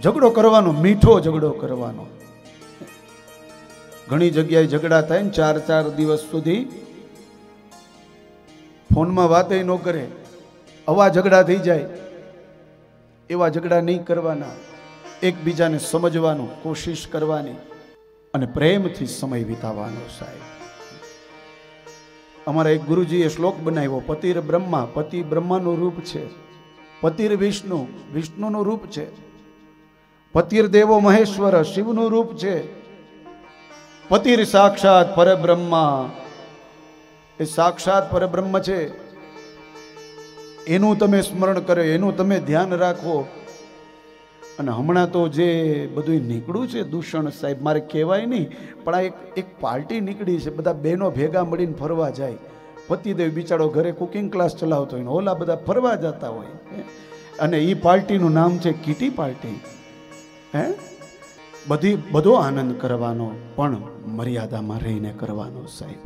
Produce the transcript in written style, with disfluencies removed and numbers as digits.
ઝઘડો કરવાનો, મીઠો ઝઘડો કરવાનો. ઘણી જગ્યાએ ઝઘડા થાય ને 4-4 દિવસ સુધી ફોનમાં વાતે ન કરે, આવા ઝઘડા થઈ જાય. એવા ઝઘડા નહીં કરવાના, એકબીજાને સમજવાનું કોશિશ કરવાની અને પ્રેમથી સમય વિતાવવાનો. સાહેબ, અમારા એક ગુરુજીએ શ્લોક બનાવ્યો, પતિર બ્રહ્મા, પતિ બ્રહ્માનું રૂપ છે, પતિર વિષ્ણુ, વિષ્ણુનું રૂપ છે, પતિર દેવો મહેશ્વર, શિવનું રૂપ છે, પતિર સાક્ષાત પરબ્રહ્મા, એ સાક્ષાત પરબ્રહ્મ છે. એનું તમે સ્મરણ કરો, એનું તમે ધ્યાન રાખો. અને હમણાં તો જે બધું નીકળ્યું છે દૂષણ, સાહેબ મારે કહેવાય નહીં, પણ આ એક પાર્ટી નીકળી છે, બધા બહેનો ભેગા મળીને ફરવા જાય. પતિદેવ બિચારો ઘરે કુકિંગ ક્લાસ ચલાવતો હોય ને ઓલા બધા ફરવા જતા હોય, અને એ પાર્ટીનું નામ છે કીટી પાર્ટી. બધો આનંદ કરવાનો, પણ મર્યાદામાં રહીને કરવાનો. સાહેબ,